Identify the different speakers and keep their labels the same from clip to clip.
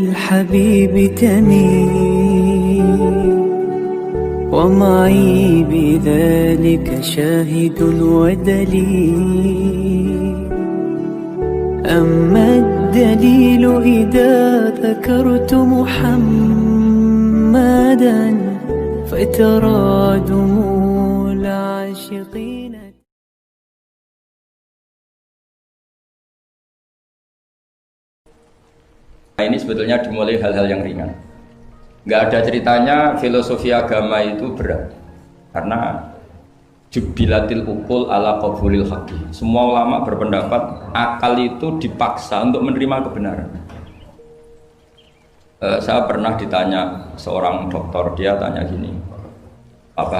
Speaker 1: الحبيب تميل ومعي بذلك شاهد ودليل. أما الدليل إذا ذكرت محمدا فترى دموع العاشقين.
Speaker 2: Ini sebetulnya dimulai hal-hal yang ringan. Nggak ada ceritanya filosofi agama itu berat, karena jubilatil ukul ala qabulil haqqi. Semua ulama berpendapat akal itu dipaksa untuk menerima kebenaran. Saya pernah ditanya seorang dokter, dia tanya gini, Pak,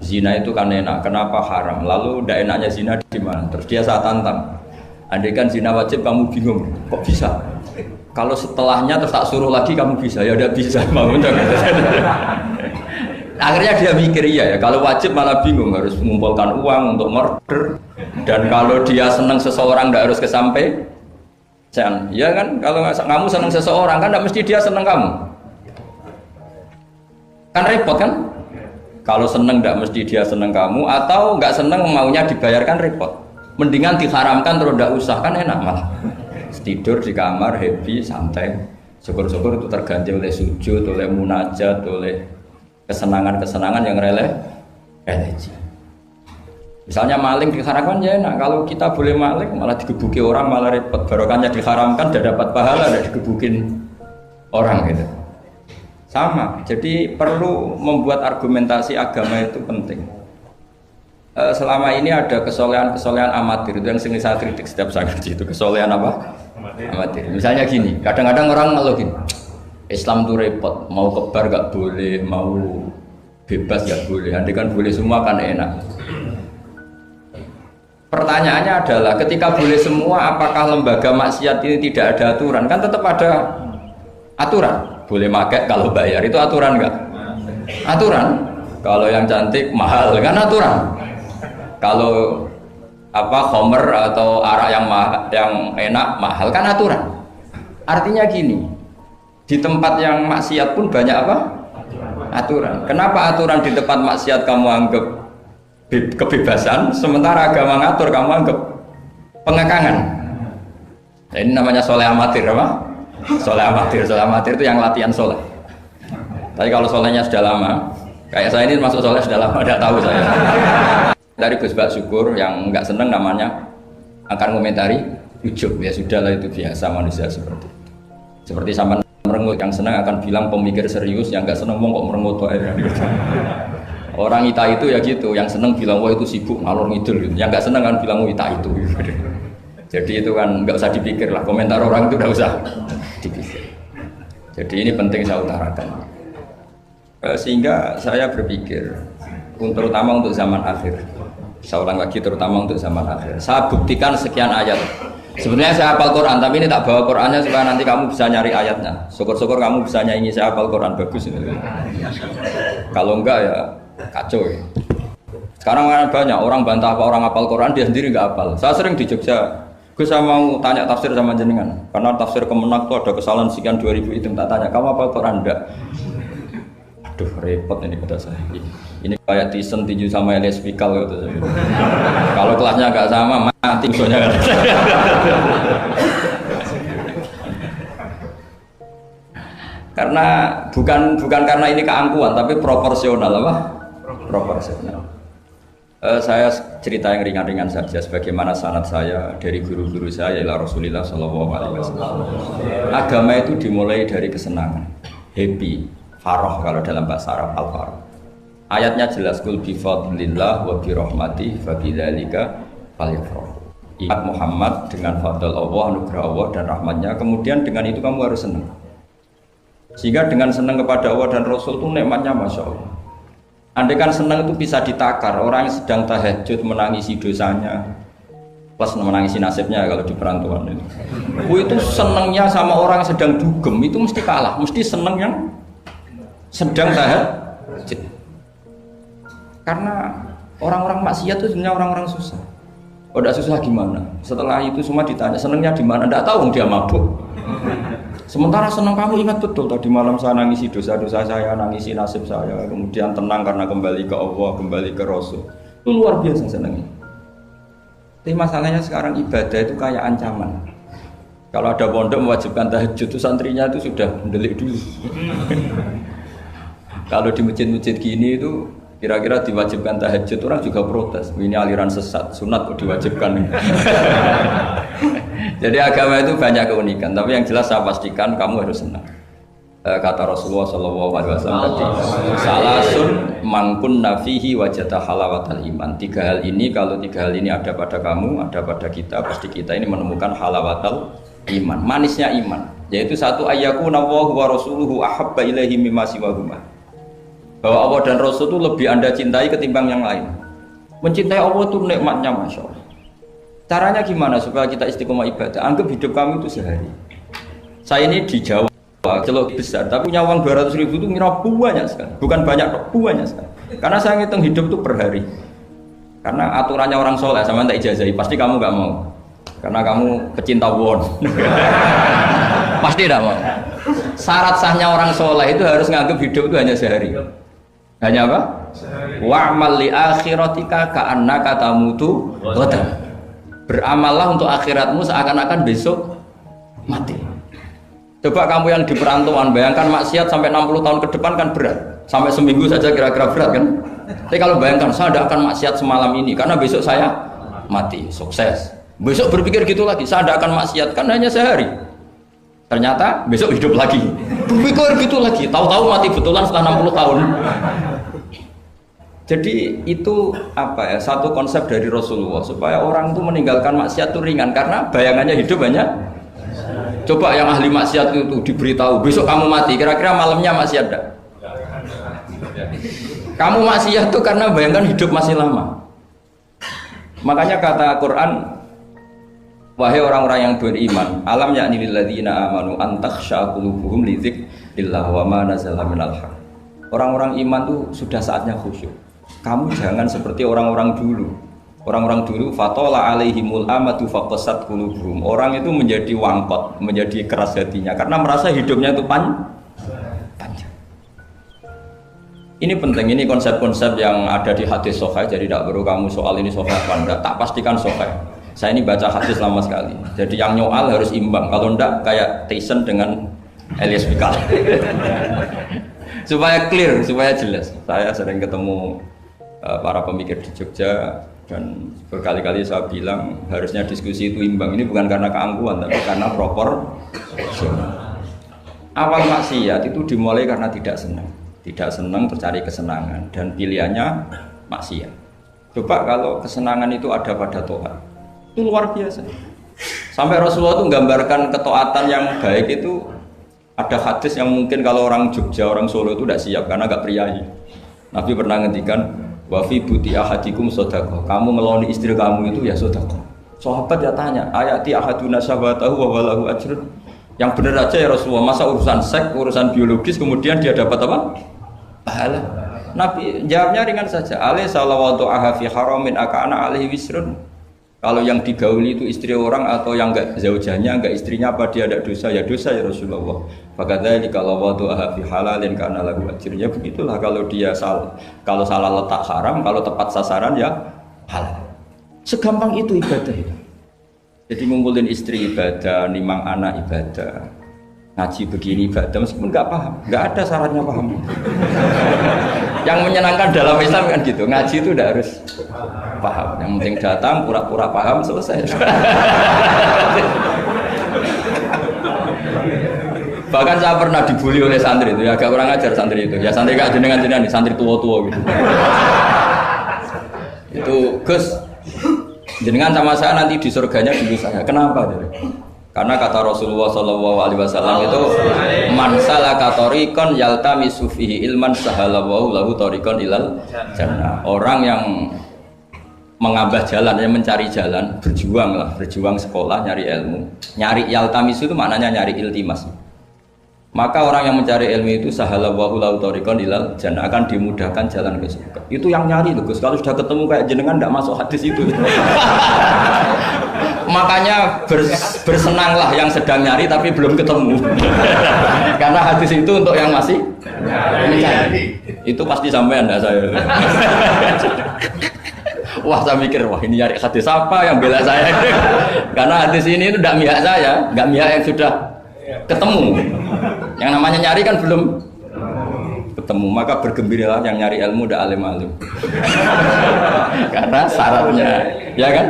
Speaker 2: zina itu kan enak, kenapa haram? Lalu tidak enaknya zina di mana? Terus dia saya tantang, andai kan zina wajib kamu bingung, kok bisa? Kalau setelahnya terus tak suruh lagi kamu bisa, ya udah bisa, mau akhirnya dia mikir iya ya, kalau wajib malah bingung, harus mengumpulkan uang untuk murder, dan kalau dia senang seseorang tidak harus kesampaian, ya kan? Kalau kamu senang seseorang kan tidak mesti dia senang kamu, kan repot kan? Kalau senang tidak mesti dia senang kamu, atau nggak senang maunya dibayarkan repot. Mendingan diharamkan terus tidak usah, kan enak malah. Tidur di kamar happy santai, syukur-syukur itu terganti oleh sujud, oleh munajat, oleh kesenangan-kesenangan yang religi. Misalnya maling diharamkan ya enak, kalau kita boleh maling malah digebuki orang malah repot. Barokahnya diharamkan tidak dapat pahala, tidak digebukin orang gitu. Sama, jadi perlu membuat argumentasi agama itu penting. Selama ini ada kesolehan amatir, itu yang sering saya kritik setiap saya ngaji, itu kesolehan apa? Amatir. Misalnya gini, kadang-kadang orang ngeluh gini, Islam tuh repot, mau kebar gak boleh, mau bebas gak boleh, andai kan boleh semua kan enak. Pertanyaannya adalah, ketika boleh semua, apakah lembaga maksiat ini tidak ada aturan? Kan tetap ada aturan, boleh pakai kalau bayar, itu aturan enggak? Aturan. Kalau yang cantik mahal kan aturan. Kalau khomer atau arak yang enak mahal kan aturan. Artinya gini, di tempat yang maksiat pun banyak apa? Aturan. Kenapa aturan di tempat maksiat kamu anggap kebebasan, sementara agama ngatur kamu anggap pengekangan? Nah, ini namanya soleh amatir apa? Soleh amatir itu yang latihan soleh. Tapi kalau solehnya sudah lama, kayak saya ini masuk soleh sudah lama, tidak tahu saya. Dari Gus Bak Syukur yang nggak seneng namanya akan komentari ujub, ya sudahlah itu biasa manusia seperti itu. Seperti sama merengut, yang senang akan bilang pemikir serius, yang nggak seneng mau kok merengut orang ita itu ya gitu, yang seneng bilang wah itu sibuk ngalor ngidul gitu, yang nggak seneng kan bilang wah ita itu. Jadi itu kan nggak usah dipikir lah, komentar orang itu nggak usah dipikir. Jadi ini penting saya utarakan, sehingga saya berpikir terutama untuk zaman akhir. Saya ulang lagi, terutama untuk zaman akhir. Saya buktikan sekian ayat. Sebenarnya saya hafal Quran, tapi ini tak bawa Qurannya supaya nanti kamu bisa nyari ayatnya. Syukur-syukur kamu bisa nyanyi saya hafal Quran, bagus ini. Kalau enggak ya kacau ya. Sekarang banyak orang bantah apa orang hafal Quran, dia sendiri enggak hafal. Saya sering di Jogja, saya mau tanya tafsir sama jenengan, karena tafsir Kemenak itu ada kesalahan sekian 2000 itu, tak tanya kamu hafal Quran enggak? Aduh repot ini pada saya. Ini kayak Tyson tinju sama Elias Pikal gitu. Kalau kelasnya agak sama mati soalnya. Karena bukan karena ini keangkuhan, tapi proporsional apa? Proporsional. Saya cerita yang ringan-ringan saja, sebagaimana sanad saya dari guru-guru saya ila Rasulullah Shallallahu Alaihi Wasallam. Agama itu dimulai dari kesenangan, happy, faroh kalau dalam bahasa Arab al-faroh. Ayatnya jelas, kul bi fadlillah wa bi rahmatihi fa bidzalika falyafrahu. Ingat Muhammad dengan fadl Allah, anugerah Allah dan rahmatnya, kemudian dengan itu kamu harus senang. Sehingga dengan senang kepada Allah dan Rasul itu nikmatnya Masya Allah. Andai kan senang itu bisa ditakar, orang yang sedang tahajud menangisi dosanya plus menangisi nasibnya kalau di perantauan itu senangnya sama orang yang sedang dugem itu mesti kalah, mesti senang yang sedang tahajud. Karena orang-orang maksiat itu sebenarnya orang-orang susah. Oh, tidak susah gimana? Setelah itu semua ditanya senangnya di mana? Tidak tahu dia mabuk. Sementara senang kamu ingat betul tadi malam saya nangisi dosa-dosa saya, nangisi nasib saya, kemudian tenang karena kembali ke Allah, kembali ke Rasul. Itu luar biasa senangnya. Tapi masalahnya sekarang ibadah itu kayak ancaman. Kalau ada pondok mewajibkan tahajud itu santrinya itu sudah mendelik dulu. Kalau di masjid-masjid gini itu kira-kira diwajibkan tahajud orang juga protes. Ini aliran sesat, sunat kok diwajibkan. Jadi agama itu banyak keunikan, tapi yang jelas saya pastikan kamu harus senang. Kata Rasulullah SAW tadi, salasun mangkun nafihi wajata halawatal iman. 3 hal ini, kalau 3 hal ini ada pada kamu, ada pada kita, pasti kita ini menemukan halawatal iman, manisnya iman. Yaitu satu, ayyakuna Allahu wa rasuluhu ahabba ilaihi mimma siwahuma. Bahwa Allah dan Rasul itu lebih Anda cintai ketimbang yang lain. Mencintai Allah itu nikmatnya Masya Allah. Caranya gimana supaya kita istiqomah ibadah? Anggap hidup kami itu sehari. Saya ini di Jawa, celok besar, tapi punya uang 200.000 itu ngira banyak sekali. Bukan banyak, banyak sekali. Karena saya ngitung hidup itu per hari. Karena aturannya orang soleh, sama tak ijazahi, pasti kamu gak mau. Karena kamu pecinta won. Pasti tidak mau. Syarat sahnya orang soleh itu harus nganggap hidup itu hanya sehari. Hanya apa? Wa'mal li akhiratika ka'annaka tamutu ghadan. Beramallah untuk akhiratmu seakan-akan besok mati. Coba kamu yang di perantauan, bayangkan maksiat sampai 60 tahun ke depan kan berat. Sampai seminggu saja kira-kira berat kan. Tapi kalau bayangkan saya tidak akan maksiat semalam ini karena besok saya mati, sukses. Besok berpikir gitu lagi, saya tidak akan maksiat kan hanya sehari. Ternyata besok hidup lagi. Berpikir gitu lagi, tahu-tahu mati betulan setelah 60 tahun. Jadi itu apa ya, satu konsep dari Rasulullah supaya orang itu meninggalkan maksiat itu ringan karena bayangannya hidup hanya. Coba yang ahli maksiat itu diberitahu besok kamu mati, kira-kira malamnya maksiat enggak? Kamu maksiat itu karena bayangkan hidup masih lama. Makanya kata Quran, wahai orang-orang yang beriman, alam yakni lil ladzina amanu an takhsha qulubuhum li dzikrillah wa ma nazala minal haq. Orang-orang iman itu sudah saatnya khusyuk. Kamu jangan seperti orang-orang dulu. Orang-orang dulu fatola alaihimul amadu faqasat qulubuhum. Orang itu menjadi wangkot, menjadi keras hatinya karena merasa hidupnya itu panjang. Ini penting, ini konsep-konsep yang ada di hadis sahih. Jadi tidak perlu kamu soal ini sahih apa enggak, tak pastikan sahih. Saya ini baca hadis lama sekali. Jadi yang nyoal harus imbang. Kalau enggak kayak Tyson dengan Elias Pikal. Supaya clear, supaya jelas. Saya sering ketemu para pemikir di Jogja dan berkali-kali saya bilang harusnya diskusi itu imbang. Ini bukan karena keangkuhan tapi karena proper. Awal maksiat itu dimulai karena tidak senang tercari kesenangan dan pilihannya maksiat. Coba kalau kesenangan itu ada pada Tuhan, itu luar biasa. Sampai Rasulullah itu menggambarkan ketaatan yang baik itu. Ada hadis yang mungkin kalau orang Jogja, orang Solo itu tidak siap karena agak priayi. Nabi pernah ngendikan, wa fi buti ahadikum sodaqah. Kamu ngeloni istri kamu itu ya sodaqah. Sahabat ya tanya, ayati ahaduna syahwatahu wa walahu ajrun. Yang benar aja ya Rasulullah, masa urusan seks, urusan biologis kemudian dia dapat apa? Pahala. Nabi jawabnya ringan saja. Alaihi salawatu aha fi haramin akana alaihi wisrun. Kalau yang digauli itu istri orang atau yang enggak zaujahnya, enggak istrinya, apa dia ada dosa? Ya dosa ya Rasulullah. Fakadzalika kalau wada'aha fi halalin kana lahu ajr. Ya begitulah kalau dia kalau salah letak haram, kalau tepat sasaran ya halal. Segampang itu ibadah itu. Jadi ngumpulin istri ibadah, nimang anak ibadah, ngaji begini ibadah meskipun enggak paham, enggak ada syaratnya paham. Yang menyenangkan dalam Islam kan gitu, ngaji itu udah harus paham. Yang penting datang, pura-pura paham, selesai. Bahkan saya pernah dibully oleh santri itu, ya agak kurang ajar santri itu. Ya santri gak jenengan-jenengan nih, santri tua-tua gitu. Itu Gus, jenengan sama saya nanti di surganya dulu saya. Kenapa? Karena kata Rasulullah SAW itu man salaka tariqan yaltamisu fihi ilman sahalallahu lahu tariqan ilal jannah. Orang yang mengambah jalan, yang mencari jalan, berjuang sekolah, nyari ilmu. Nyari yaltamisu itu maknanya nyari iltimas. Maka orang yang mencari ilmu itu sahalallahu lahu tariqan ilal jannah, akan dimudahkan jalan ke surga. Itu yang nyari loh Gus. Kalau sudah ketemu kayak jenengan enggak masuk hadis itu. Makanya bersenanglah yang sedang nyari tapi belum ketemu. Karena hadis itu untuk yang masih mencari. Itu pasti sampai Anda saya. Wah, saya mikir, wah ini nyari hadis apa yang bela saya? Karena hadis ini itu tidak mihak saya, nggak mihak yang sudah ketemu. Yang namanya nyari kan belum ketemu, maka bergembiralah yang nyari ilmu udah alim-alim. Karena syaratnya, ya kan?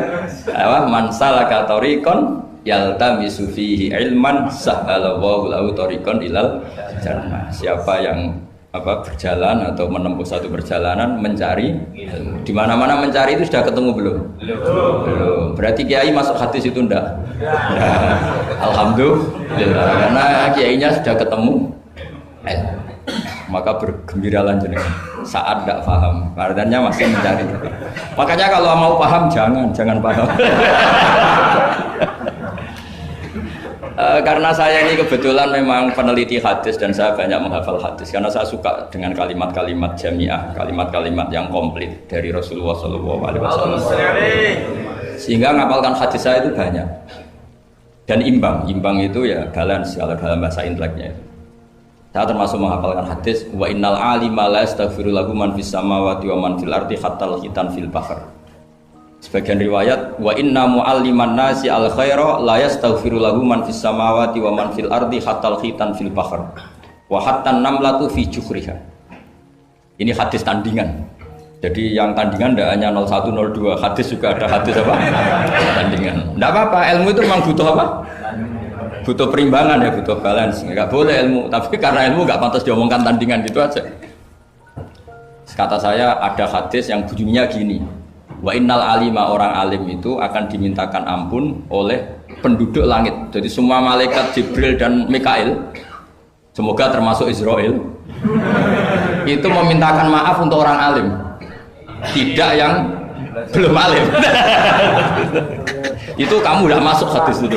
Speaker 2: Man salaka tariqan yaltamisu fihi ilman sahhalallahu lahu tariqan ilal jannah. Siapa yang berjalan atau menempuh satu perjalanan mencari ilmu. Di mana-mana mencari itu sudah ketemu belum? Belum. Berarti kiai masuk hadis itu enggak? Alhamdulillah. Karena kiainya sudah ketemu ilmu. Maka bergembiralah jenengan saat tidak paham, artinya masih mencari. Makanya kalau mau paham jangan paham. Karena saya ini kebetulan memang peneliti hadis dan saya banyak menghafal hadis karena saya suka dengan kalimat-kalimat jamiah, kalimat-kalimat yang komplit dari Rasulullah SAW. Sehingga ngapalkan hadis saya itu banyak dan imbang itu ya balance kalau dalam bahasa inteleknya. Saya termasuk menghafalkan hadis wa innal alima la yastaghfiru lahu man fis samawati wa man fil ardi hatta al-khitan fil bahr. Sebagian riwayat wa inna mualliman nasi al khaira la yastaghfiru lahu man fis samawati wa man fil ardi hatta al-khitan fil bahr wa hatta an-namlatu fi juhriha. Ini hadis tandingan. Jadi yang tandingan tidak hanya 01 02, hadis juga ada hadis apa? Tandingan. Tidak apa-apa, ilmu itu memang butuh apa? Butuh perimbangan ya, butuh balance. Nggak boleh ilmu, tapi karena ilmu nggak pantas diomongkan tandingan gitu aja. Kata saya ada hadis yang bunyinya gini, wa innal alima, orang alim itu akan dimintakan ampun oleh penduduk langit. Jadi semua malaikat Jibril dan Mikail, semoga termasuk Israel, itu memintakan maaf untuk orang alim, tidak yang belum alim. Itu kamu udah masuk hadis itu.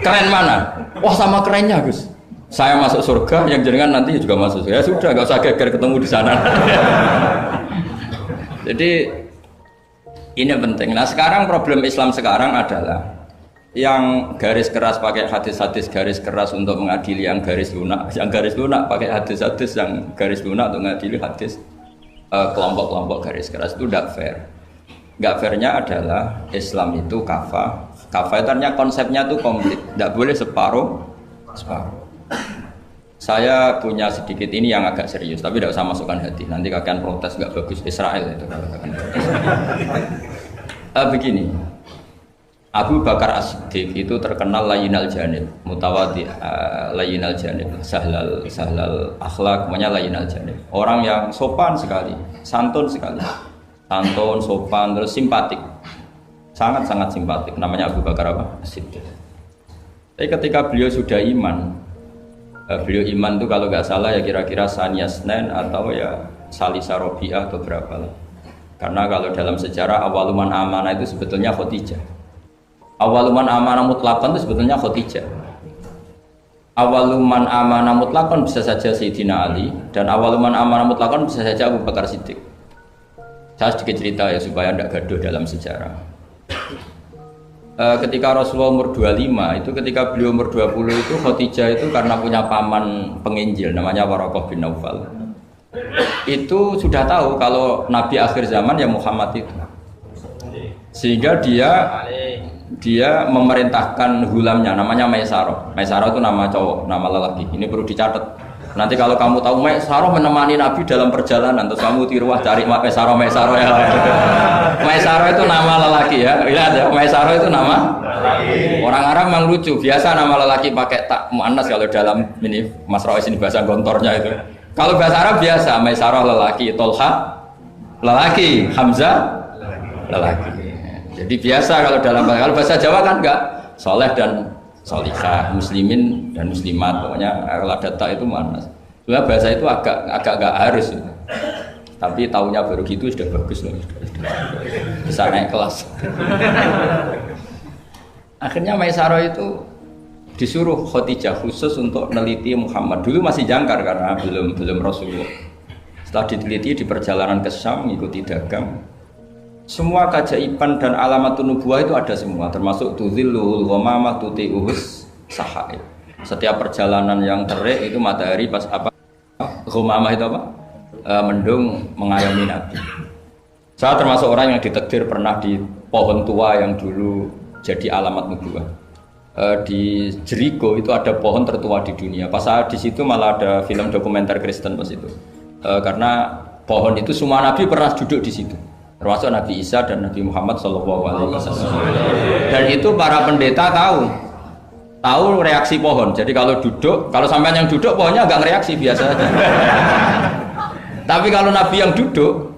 Speaker 2: Keren mana? Wah, sama kerennya Gus. Saya masuk surga, yang jenengan nanti juga masuk. Ya sudah, nggak usah geger ketemu di sana. Jadi ini penting. Nah sekarang problem Islam sekarang adalah yang garis keras pakai hadis-hadis garis keras untuk mengadili yang garis lunak pakai hadis-hadis yang garis lunak untuk mengadili hadis kelompok-kelompok garis keras. Itu tidak fair. Nggak fairnya adalah Islam itu kafah itu artinya konsepnya itu komplit, tidak boleh separuh. Saya punya sedikit ini yang agak serius, tapi tidak usah masukkan hati, nanti kalian protes nggak bagus Israel itu. Begini, Abu Bakar As-Siddiq itu terkenal layinal janib, mutawadi, layinal janib, sahlal akhlak, namanya layinal janib. Orang yang sopan sekali, santun sekali. Santun, sopan, terus simpatik, sangat-sangat simpatik. Namanya Abu Bakar apa? As-Siddiq. Tapi ketika beliau sudah iman, beliau iman itu kalau nggak salah ya kira-kira Saniyasnen atau ya Salisa Robi'ah atau berapa lah. Karena kalau dalam sejarah awaluman amanah itu sebetulnya Khadijah. Awaluman amanah mutlakon itu sebetulnya Khadijah. Awaluman amanah mutlakon bisa saja Sayyidina Ali, dan awaluman amanah mutlakon bisa saja Abu Bakar Siddiq. Saya sedikit cerita ya supaya tidak gaduh dalam sejarah. Ketika Rasulullah umur 25 itu, ketika beliau umur 20 itu Khadijah itu karena punya paman penginjil namanya Waraqah bin Naufal, itu sudah tahu kalau Nabi akhir zaman ya Muhammad itu, sehingga dia memerintahkan hulamnya namanya Maisarah. Maisarah itu nama cowok, nama lelaki. Ini perlu dicatat. Nanti kalau kamu tahu Maisarah menemani Nabi dalam perjalanan, terus kamu tiruah cari Maisarah ya. Maisarah itu nama lelaki ya. Lihat ya, Maisarah itu nama orang Arab memang lucu. Biasa nama lelaki pakai tak muannas kalau dalam ini Mas Rois ini bahasa gontornya itu. Kalau bahasa Arab biasa Maisarah lelaki, Tolha lelaki, Hamzah lelaki. Jadi biasa kalau dalam bahasa Jawa kan enggak, soleh dan solihah, muslimin dan muslimat, pokoknya kalau ada tak itu manas. Sebenarnya bahasa itu agak harus, tapi tahunya baru gitu sudah bagus loh, bisa naik kelas. Akhirnya Maisarah itu disuruh Khadijah khusus untuk meneliti Muhammad. Dulu masih jangkar karena belum Rasulullah. Setelah diteliti di perjalanan ke Syam, mengikuti dagang, semua keajaiban dan alamat nubuwah itu ada semua, termasuk tuzilluhul ghamamah tuti'uhus sahaib. Setiap perjalanan yang terik itu matahari pas apa? Ghamamah itu apa? Mendung mengayomi Nabi. Saya termasuk orang yang ditakdir pernah di pohon tua yang dulu jadi alamat nubuwah. Di Jericho itu ada pohon tertua di dunia. Pas saya di situ malah ada film dokumenter Kristen pas itu. Karena pohon itu semua Nabi pernah duduk di situ, termasuk Nabi Isa dan Nabi Muhammad SAW. Dan itu para pendeta tahu reaksi pohon. Jadi kalau duduk, kalau sampean yang duduk pohonnya agak reaksi biasa aja. Tapi kalau Nabi yang duduk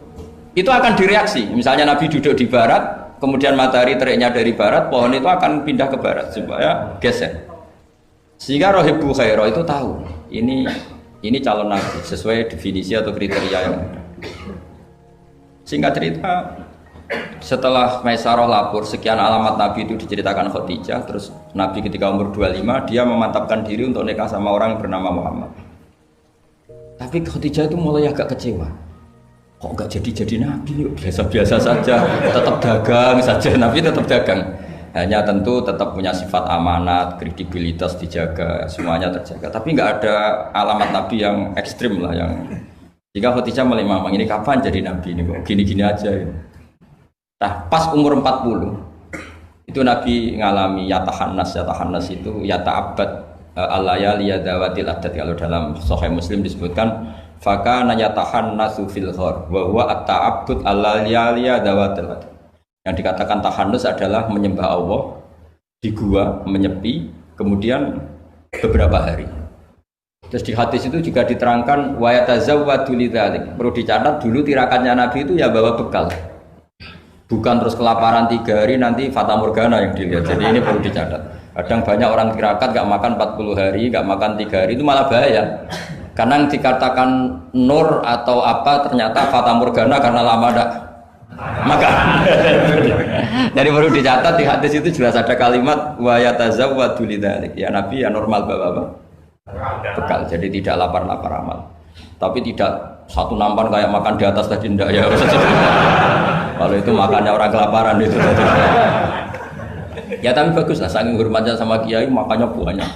Speaker 2: itu akan direaksi. Misalnya Nabi duduk di barat, kemudian matahari teriknya dari barat, pohon itu akan pindah ke barat supaya geser. Sehingga Rohibu Khairo itu tahu ini calon Nabi sesuai definisi atau kriteria yang ada. Singkat cerita, setelah Maisarah lapor sekian alamat Nabi itu diceritakan Khadijah, terus Nabi ketika umur 25 dia memantapkan diri untuk nikah sama orang yang bernama Muhammad. Tapi Khadijah itu mulai agak kecewa. Kok nggak jadi Nabi? Biasa-biasa saja, tetap dagang saja. Nabi tetap dagang. Hanya tentu tetap punya sifat amanat, kredibilitas dijaga, semuanya terjaga. Tapi nggak ada alamat Nabi yang ekstrim lah yang. Jika Khadijah mulai mamang ini kapan jadi Nabi ini kok gini-gini aja. Ya. Nah pas umur 40 itu Nabi ngalami yatahannas itu yata'abbad al-layali yadawatil adat. Kalau dalam Sahih Muslim disebutkan fakana yatahannasu fil ghar wa huwa at-ta'abbud al-layali yadawatil adat. Yang dikatakan tahannus adalah menyembah Allah di gua, menyepi, kemudian beberapa hari. Terus di hadis itu juga diterangkan wa yatazawwadu lidzalik. Perlu dicatat dulu tirakannya Nabi itu ya bawa bekal. Bukan terus kelaparan 3 hari nanti fata morgana yang dilihat. Jadi ini perlu dicatat. Kadang banyak orang tirakat gak makan 40 hari, gak makan 3 hari itu malah bahaya. Karena yang dikatakan nur atau apa ternyata fata morgana karena lama ndak makan. Jadi perlu dicatat di hadis itu jelas ada kalimat wa yatazawwadu lidzalik. Ya Nabi ya normal bawa apa? Bekal. Jadi tidak lapar-lapar amal. Tapi tidak satu nampan kayak makan di atas tadi ndak ya. Kalau itu makannya orang kelaparan itu. Ya tapi bagus lah, saking hormatnya sama kiai makannya banyak.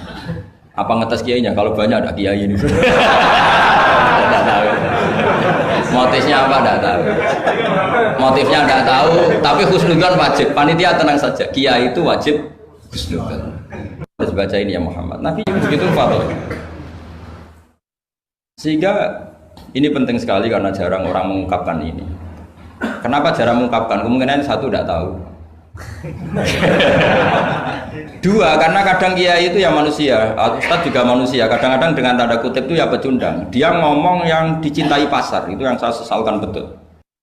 Speaker 2: Apa ngetes kiainya? Kalau banyak ada kiai ini. Tidak tahu. Motifnya apa? Tidak tahu. Motifnya tidak tahu. Tapi husnudzon wajib. Panitia tenang saja. Kiai itu wajib husnudzon. Harus baca ini ya Muhammad. Nabi begitu fatwa. Sehingga ini penting sekali karena jarang orang mengungkapkan ini. Kenapa jarang mengungkapkan? Kemungkinan satu tidak tahu. Dua, karena kadang kiai itu ya manusia, Ustadz juga manusia. Kadang-kadang dengan tanda kutip itu ya pecundang. Dia ngomong yang dicintai pasar, itu yang saya sesalkan betul.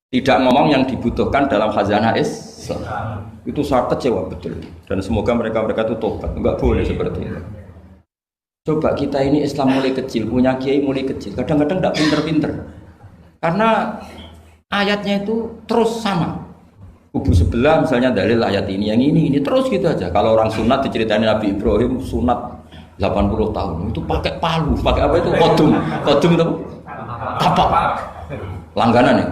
Speaker 2: Tidak ngomong yang dibutuhkan dalam khazanah Islam. Itu saya kecewa betul. Dan semoga mereka itu tobat. Enggak boleh seperti itu. Coba kita ini Islam mulai kecil, punya kiai mulai kecil. Kadang-kadang tidak pinter-pinter. Karena ayatnya itu terus sama. Kubu sebelah misalnya dalil ayat ini, yang ini terus gitu aja. Kalau orang sunat diceritain Nabi Ibrahim sunat 80 tahun itu pakai palu, pakai apa itu kodum itu tapak langganan ya.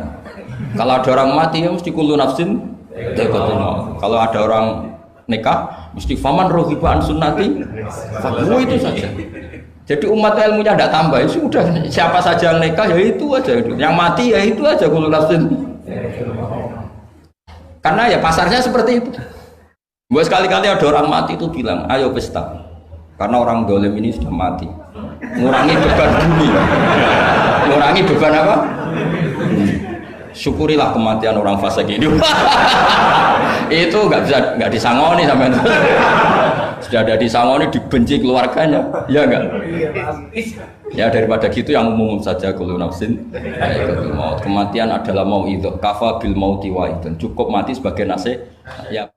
Speaker 2: Kalau ada orang mati ya mesti kullu nafsin dha'iqatul maut. Kalau ada orang nikah mesti faman rohiba an sunnati fakmu itu saja. Jadi umat ilmunya tidak tambah, ya sudah siapa saja yang nikah ya itu aja, yang mati ya itu aja kullu nafsin. Karena ya pasarnya seperti itu. Buat sekali-kali ada orang mati itu bilang, ayo pesta. Karena orang dolim ini sudah mati. Ngurangi beban bumi. Ngurangi beban apa? Syukurilah kematian orang fasik ini. Itu nggak disangoni sampai itu. Sudah ada disangoni, dibenci keluarganya, ya enggak? Ya daripada gitu yang umum saja kullu nafsin dha'iqatul maut. Kematian adalah mau'idhah, kafa bil mauti wa'idun. Cukup mati sebagai nasihat. Ya.